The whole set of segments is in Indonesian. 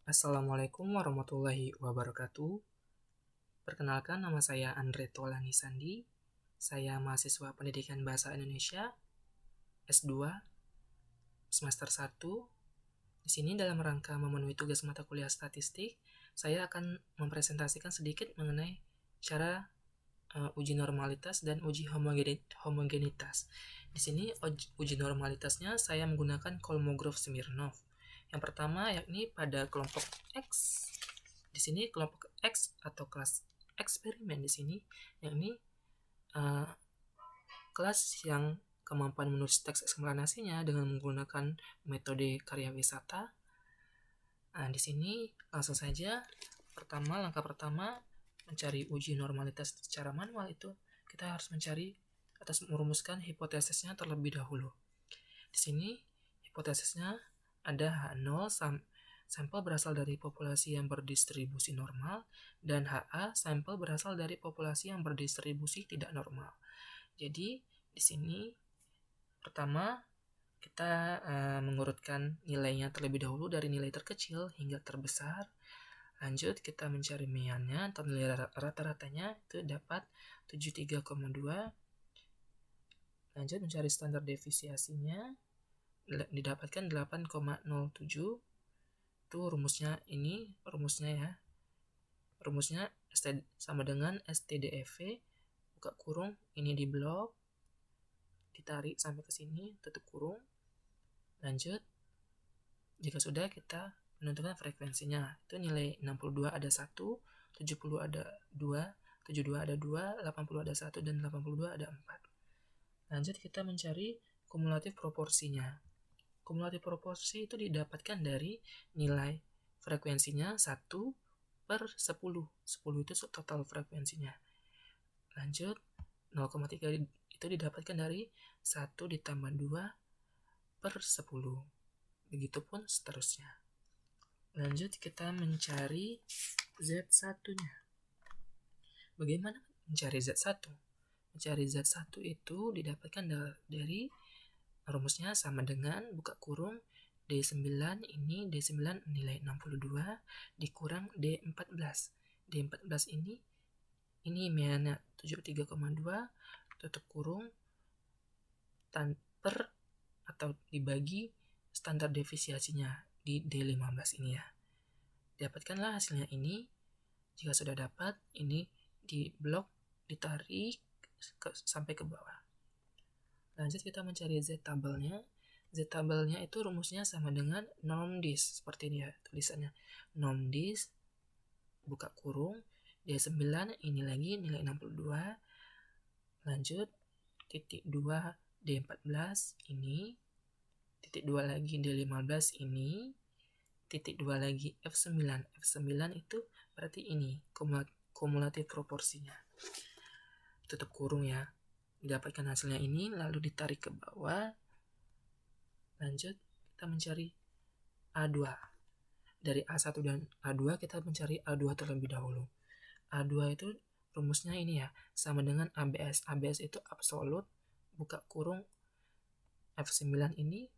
Assalamualaikum warahmatullahi wabarakatuh. Perkenalkan, nama saya Andre Tolani Sandi. Saya mahasiswa Pendidikan Bahasa Indonesia S2 semester 1. Di sini dalam rangka memenuhi tugas mata kuliah statistik, saya akan mempresentasikan sedikit mengenai cara uji normalitas dan uji homogenitas. Di sini uji normalitasnya saya menggunakan Kolmogorov-Smirnov. Yang pertama yakni pada kelompok X. Di sini kelompok X atau kelas eksperimen di sini yakni kelas yang kemampuan menulis teks eksplanasinya dengan menggunakan metode karya wisata. Nah, di sini langsung saja langkah pertama mencari uji normalitas secara manual itu kita harus mencari atau merumuskan hipotesisnya terlebih dahulu. Di sini hipotesisnya ada H0 sampel berasal dari populasi yang berdistribusi normal dan HA sampel berasal dari populasi yang berdistribusi tidak normal. Jadi di sini pertama kita mengurutkan nilainya terlebih dahulu dari nilai terkecil hingga terbesar. Lanjut kita mencari meannya atau nilai rata-ratanya itu dapat 73,2. Lanjut mencari standar defisiasinya didapatkan 8,07. Itu rumusnya ya. Rumusnya sama dengan STDEV buka kurung ini di blok ditarik sampai ke sini tutup kurung. Lanjut jika sudah kita menentukan frekuensinya. Itu nilai 62 ada 1, 70 ada 2, 72 ada 2, 80 ada 1 dan 82 ada 4. Lanjut kita mencari kumulatif proporsinya. Kumulatif proporsi itu didapatkan dari nilai frekuensinya 1/10. 10 itu total frekuensinya. Lanjut 0,3 itu didapatkan dari 1 ditambah 2/10. Begitupun seterusnya. Lanjut kita mencari Z1-nya. Bagaimana mencari Z1? Mencari Z1 itu didapatkan dari rumusnya sama dengan buka kurung D9 ini D9 nilai 62 dikurang D14. D14 ini meannya 73,2 tutup kurung per atau dibagi standar defisiasinya di D15 ini ya. Dapatkanlah hasilnya ini. Jika sudah dapat, ini di blok ditarik sampai ke bawah. Lanjut kita mencari Z-tabelnya. Z-tabelnya itu rumusnya sama dengan NORMDIS. Seperti ini ya tulisannya. NORMDIS buka kurung D9 ini lagi nilai 62. Lanjut titik 2 D14 ini. Titik 2 lagi D15 ini. Titik 2 lagi F9. F9 itu berarti ini kumulatif proporsinya. Tutup kurung ya. Didapatkan hasilnya ini lalu ditarik ke bawah. Lanjut kita mencari A2. Dari A1 dan A2 kita mencari A2 terlebih dahulu. A2 itu rumusnya ini ya, sama dengan ABS. ABS itu absolut buka kurung F9 ini.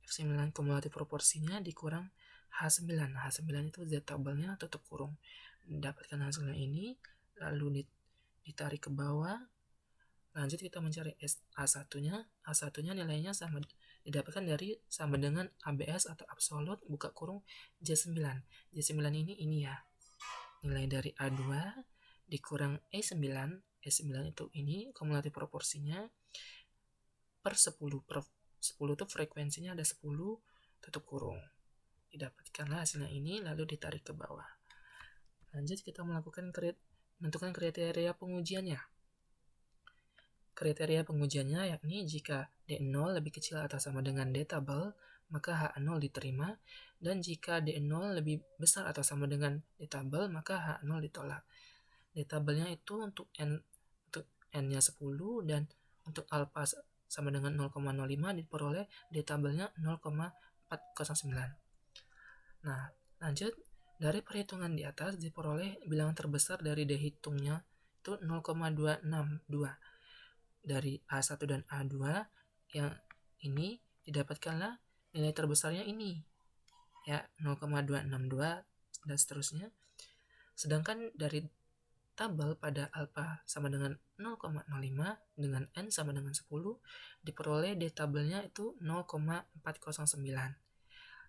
F9 kumulatif proporsinya dikurang H9. H9 itu Z-tabelnya tutup kurung. Mendapatkan hasilnya ini lalu ditarik ke bawah. Lanjut kita mencari A1-nya. A1-nya nilainya didapatkan dari sama dengan ABS atau absolut buka kurung J9. J9 ini ya. Nilai dari A2 dikurang E9. E9 itu ini kumulatif proporsinya per 10. Per 10 itu frekuensinya ada 10 tutup kurung. Didapatkanlah hasilnya ini lalu ditarik ke bawah. Lanjut kita menentukan kriteria pengujiannya. Kriteria pengujiannya yakni jika D0 lebih kecil atau sama dengan D-tabel, maka H0 diterima, dan jika D0 lebih besar atau sama dengan D-tabel, maka H0 ditolak. D-tabelnya itu untuk N-nya 10 dan untuk alfa sama dengan 0,05 diperoleh D-tabelnya 0,409. Nah, lanjut dari perhitungan di atas diperoleh bilangan terbesar dari D-hitungnya itu 0,262. Dari A1 dan A2 yang ini didapatkanlah nilai terbesarnya ini ya 0,262 dan seterusnya. Sedangkan dari tabel pada alfa sama dengan 0,05 dengan n sama dengan 10 diperoleh D tabelnya itu 0,409.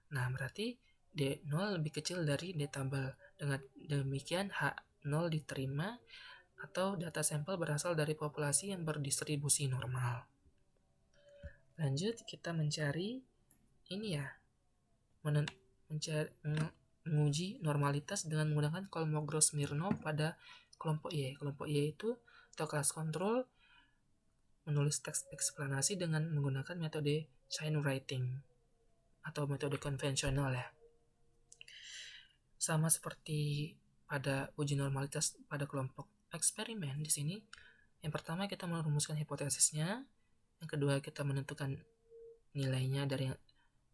Nah, berarti D0 lebih kecil dari D tabel. Dengan demikian H0 diterima atau data sampel berasal dari populasi yang berdistribusi normal. Lanjut, kita mencari ini ya, menguji normalitas dengan menggunakan Kolmogorov-Smirnov pada kelompok Y. Kelompok Y itu atau kelas kontrol menulis teks eksplanasi dengan menggunakan metode chain writing atau metode konvensional ya. Sama seperti pada uji normalitas pada kelompok eksperimen di sini, yang pertama kita merumuskan hipotesisnya, yang kedua kita menentukan nilainya dari yang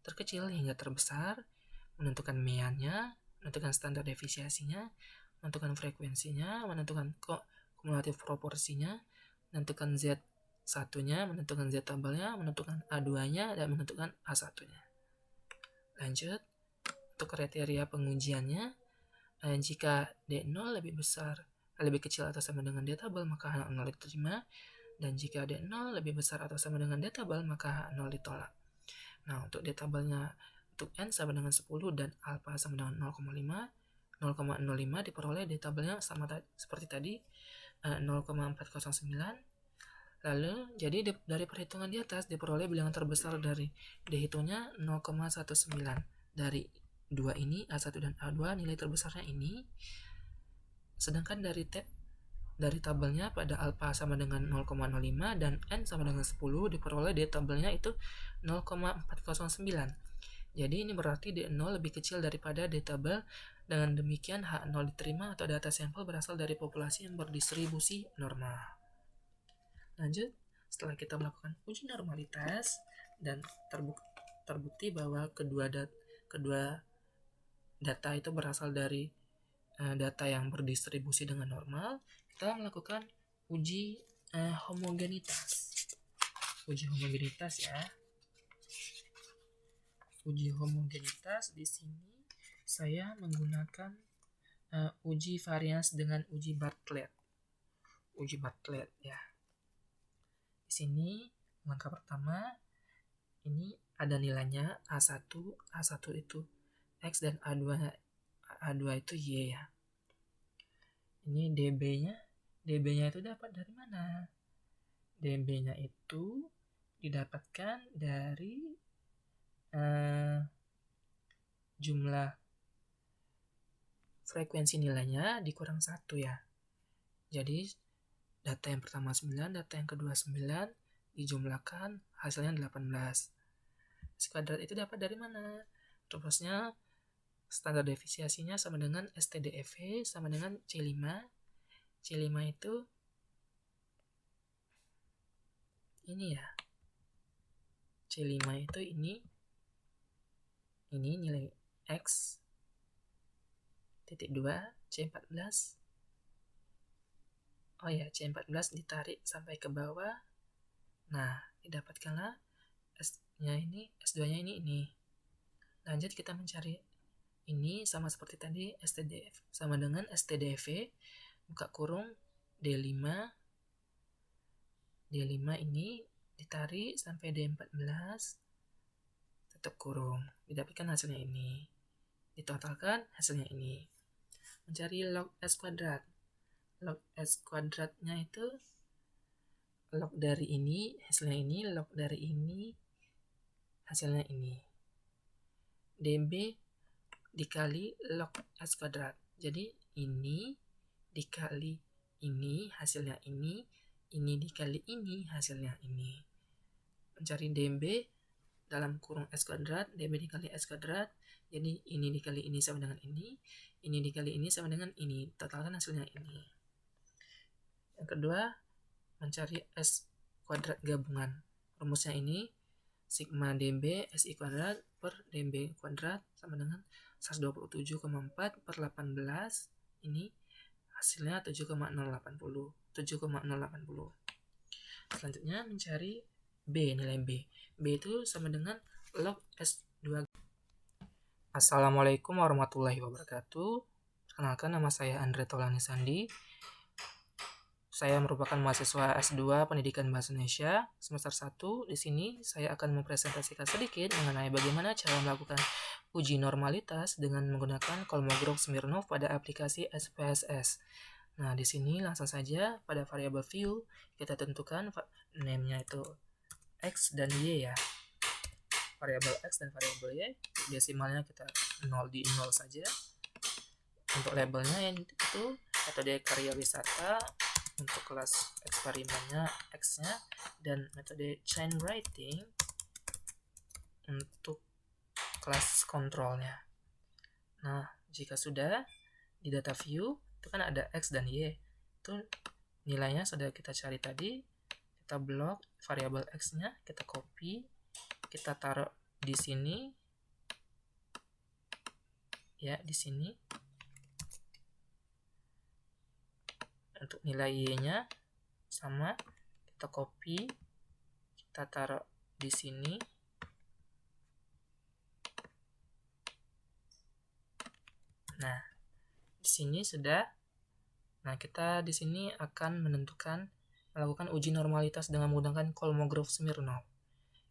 terkecil hingga terbesar, menentukan meannya, menentukan standar defisiasinya, menentukan frekuensinya, menentukan kumulatif proporsinya, menentukan Z1-nya, menentukan Z tabelnya, menentukan A2-nya, dan menentukan A1-nya. Lanjut, untuk kriteria pengujiannya, jika D0 lebih kecil atau sama dengan D tabel, maka H0 diterima, dan jika D0 lebih besar atau sama dengan D tabel, maka H0 ditolak. Nah, untuk D tabelnya untuk N sama dengan 10 dan alfa sama dengan 0,05 diperoleh D tabelnya sama seperti tadi 0,409. Lalu jadi dari perhitungan di atas diperoleh bilangan terbesar dari D hitungnya 0,19. Dari dua ini A1 dan A2 nilai terbesarnya ini. Sedangkan dari tabelnya pada alfa sama dengan 0,05 dan N sama dengan 10 diperoleh D tabelnya itu 0,409. Jadi ini berarti D0 lebih kecil daripada D tabel. Dengan demikian H0 diterima atau data sampel berasal dari populasi yang berdistribusi normal. Lanjut, setelah kita melakukan uji normalitas dan terbukti bahwa kedua data itu berasal dari data yang berdistribusi dengan normal, kita melakukan uji homogenitas. Uji homogenitas ya. Uji homogenitas di sini saya menggunakan uji varians dengan uji Bartlett. Uji Bartlett ya. Di sini langkah pertama ini ada nilainya A1 itu X dan A2 itu Y ya. Ini DB-nya itu dapat dari mana? DB-nya itu didapatkan dari jumlah frekuensi nilainya dikurang 1 ya. Jadi data yang pertama 9, data yang kedua 9 dijumlahkan hasilnya 18. Kuadrat itu dapat dari mana? Rumusnya standar defisiasinya sama dengan STDFV sama dengan C5. C5 itu ini ya. C5 itu ini nilai X titik 2 C14. Oh ya, C14 ditarik sampai ke bawah. Nah, didapatkanlah S2-nya ini. Lanjut kita mencari ini sama seperti tadi STDF sama dengan STDV buka kurung D5 ini ditarik sampai D14 tutup kurung, didapatkan hasilnya ini, ditotalkan hasilnya ini. Mencari log S kuadrat. Log S kuadratnya itu log dari ini hasilnya ini, log dari ini hasilnya ini. DB dikali log S kuadrat. Jadi ini dikali ini hasilnya ini dikali ini hasilnya ini. Mencari DB dalam kurung S kuadrat, DB dikali S kuadrat, jadi ini dikali ini sama dengan ini dikali ini sama dengan ini, totalkan hasilnya ini. Yang kedua, mencari S kuadrat gabungan. Rumusnya ini, sigma DB SI kuadrat per DB kuadrat sama dengan 127,4 per 18, ini hasilnya 7,080. Selanjutnya mencari B, nilai B. B itu sama dengan log S2. Assalamualaikum warahmatullahi wabarakatuh. Perkenalkan, nama saya Andre Taulani Sandi. Saya merupakan mahasiswa S2 Pendidikan Bahasa Indonesia semester 1. Di sini saya akan mempresentasikan sedikit mengenai bagaimana cara melakukan uji normalitas dengan menggunakan Kolmogorov Smirnov pada aplikasi SPSS. Nah, di sini langsung saja pada variabel view kita tentukan name-nya itu X dan Y ya. Variabel X dan variabel Y, desimalnya kita 0 di 0 saja. Untuk labelnya itu metode karya wisata, untuk kelas eksperimennya X-nya, dan metode chain writing untuk kelas kontrolnya. Nah, jika sudah di data view itu kan ada X dan Y, itu nilainya sudah kita cari tadi. Kita blok variabel X-nya, kita copy, kita taruh di sini ya, di sini. Untuk nilai Y-nya sama, kita copy, kita taruh di sini. Nah, di sini sudah. Nah, kita di sini akan melakukan uji normalitas dengan menggunakan Kolmogorov Smirnov.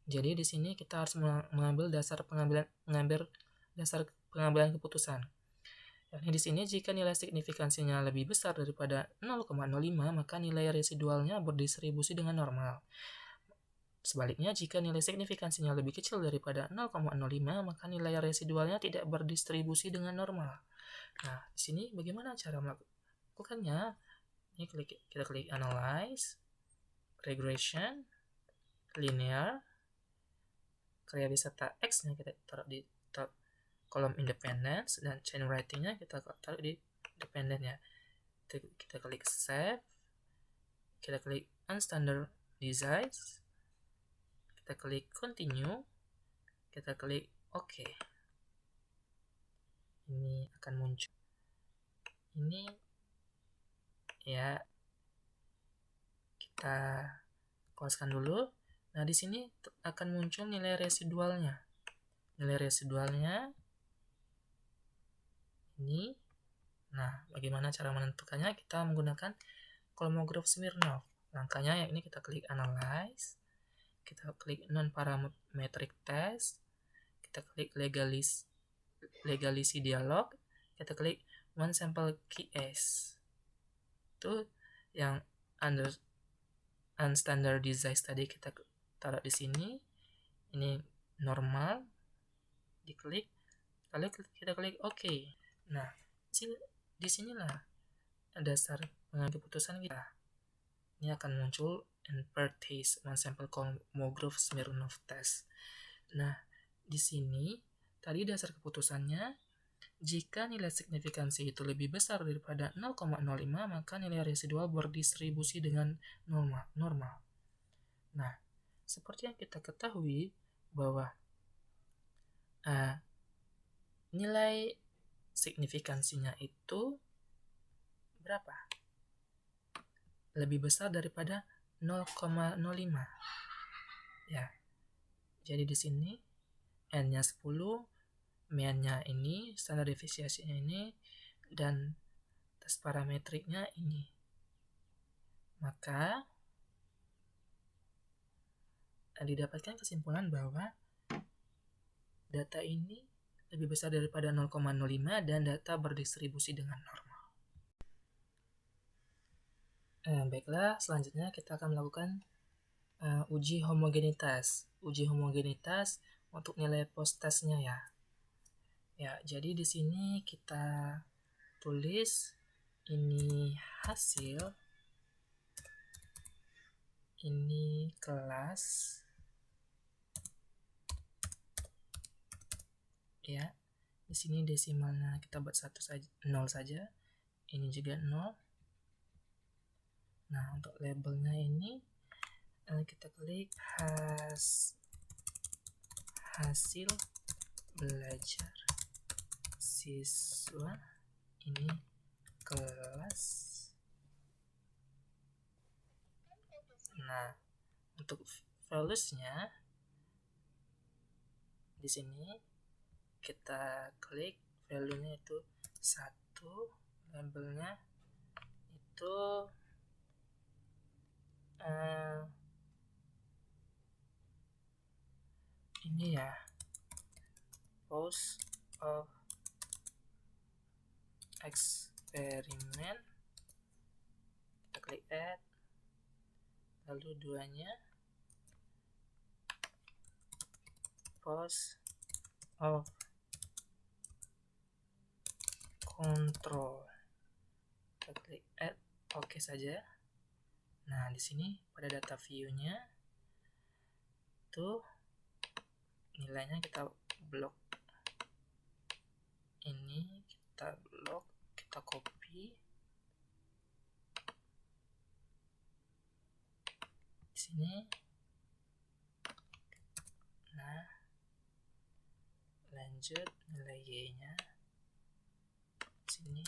Jadi di sini kita harus mengambil dasar pengambilan keputusan. Yakni di sini jika nilai signifikansinya lebih besar daripada 0,05, maka nilai residualnya berdistribusi dengan normal. Sebaliknya, jika nilai signifikansinya lebih kecil daripada 0,05, maka nilai residualnya tidak berdistribusi dengan normal. Nah, di sini bagaimana cara melakukannya? Ini kita klik Analyze, Regression, Linear, karya wisata X-nya kita taruh di kolom independence, dan chain writing-nya kita taruh di independent ya. Kita klik Save, kita klik Unstandardize, kita klik Continue, kita klik OK. Ini akan muncul. Ini ya, kita close-kan dulu. Nah, di sini akan muncul nilai residualnya. Nilai residualnya ini. Nah, bagaimana cara menentukannya? Kita menggunakan Kolmogorov Smirnov. Langkahnya ya, ini kita klik Analyze, kita klik Non-Parametric Test, kita klik Legalisi Dialog, kita klik One Sample Case. Itu yang unstandardized tadi kita taruh di sini. Ini normal, diklik, lalu kita klik OK. Nah, disinilah dasar pengambilan keputusan kita. Ini akan muncul Unpaired Taste One Sample Kolmogorov Smirnov Test. Nah, di sini tadi dasar keputusannya, jika nilai signifikansi itu lebih besar daripada 0,05, maka nilai residual berdistribusi dengan normal. Nah, seperti yang kita ketahui bahwa nilai signifikansinya itu berapa? Lebih besar daripada 0,05. Ya. Jadi di sini N-nya 10, mean-nya ini, standar deviasinya ini, dan tes parametriknya ini. Maka didapatkan kesimpulan bahwa data ini lebih besar daripada 0,05 dan data berdistribusi dengan normal. Baiklah, selanjutnya kita akan melakukan uji homogenitas. Uji homogenitas untuk nilai post-testnya ya. Ya, jadi di sini kita tulis ini hasil, ini kelas, ya. Di sini desimalnya kita buat 0 saja. Ini juga 0. Nah, untuk labelnya ini kita klik hasil belajar siswa, ini kelas. Nah, untuk values-nya di sini kita klik value-nya itu 1, labelnya itu ini ya, post of experiment, kita klik add, lalu 2-nya post of control, kita klik add, oke saja. Nah, di sini pada data view-nya tuh nilainya kita blok. Ini kita blok, kita copy. Di sini. Nah, lanjut nilai Y-nya. Di sini.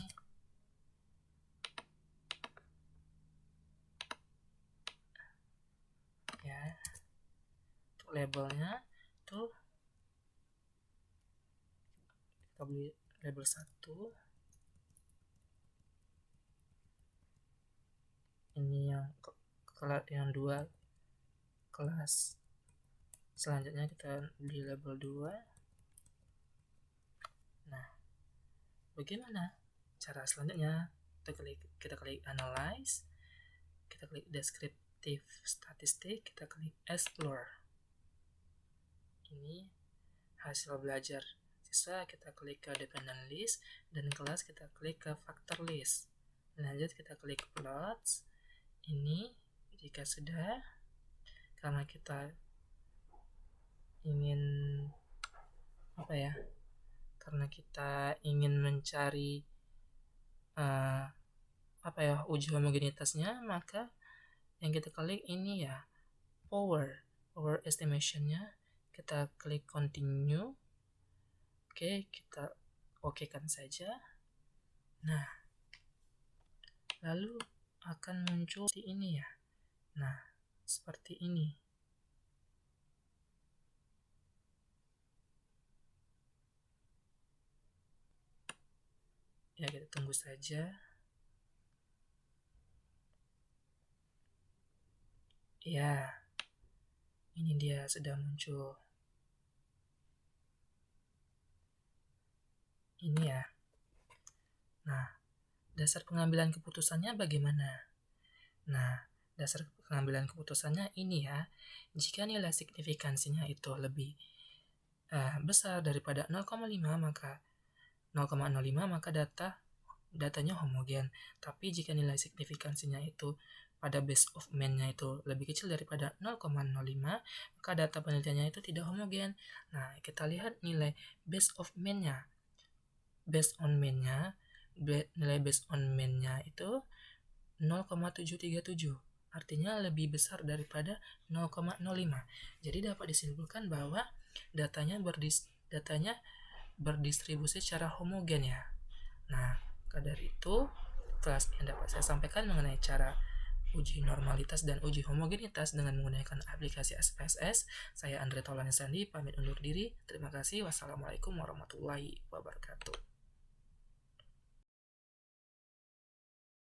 Ya. Untuk labelnya tuh kita beli label 1. Ini yang 2 kelas. Selanjutnya kita beli label 2. Nah, bagaimana cara selanjutnya? Kita klik analyze, kita klik descriptive statistic, kita klik explore. Ini hasil belajar siswa, kita klik ke dependent list, dan kelas kita klik ke factor list. Lanjut kita klik plots. Ini jika sudah, karena kita ingin karena kita ingin mencari uji homogenitasnya, maka yang kita klik ini ya, power estimation-nya, kita klik continue. Oke, kita okekan saja. Nah, lalu akan muncul seperti ini ya. Nah, seperti ini. Ya, kita tunggu saja. Ya, ini dia sudah muncul. Ini ya. Nah, dasar pengambilan keputusannya bagaimana? Nah, dasar pengambilan keputusannya ini ya. Jika nilai signifikansinya itu lebih besar daripada 0,5 maka 0,05 maka datanya homogen. Tapi jika nilai signifikansinya itu pada base of mean-nya itu lebih kecil daripada 0,05 maka data penelitiannya itu tidak homogen. Nah, kita lihat nilai base of mean-nya. Nilai based on mean-nya itu 0,737. Artinya lebih besar daripada 0,05. Jadi dapat disimpulkan bahwa datanya berdistribusi secara homogen ya. Nah, dari itu kelas yang dapat saya sampaikan mengenai cara uji normalitas dan uji homogenitas dengan menggunakan aplikasi SPSS. Saya Andre Taulani Sandi, pamit undur diri. Terima kasih. Wassalamualaikum warahmatullahi wabarakatuh.